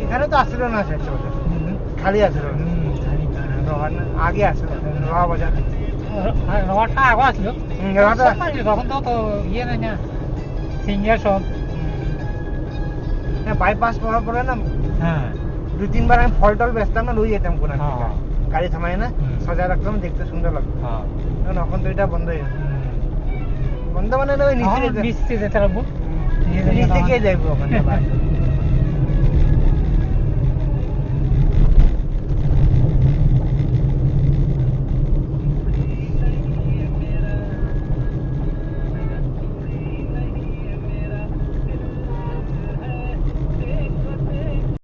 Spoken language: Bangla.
এখানে তো আসছিল না সে খালি আসছিল আগে আসছিল লোহা বাজার রডটা আগে আসছিল তখন তো ইয়ে নাই না সিঙ্গার সব বাইপাস পাওয়ার পরে না হ্যাঁ 2-3 বার আমি ফল টল বেচতাম না লই যেতাম কোন গাড়ি থামায় না সাজা রাখতাম দেখতে সুন্দর লাগতো এখন তো এটা বন্ধ হয়ে গেছে বন্ধ মানে না ওই নিচে যেতে লাগবো নিচ থেকে যাইবো ওখানে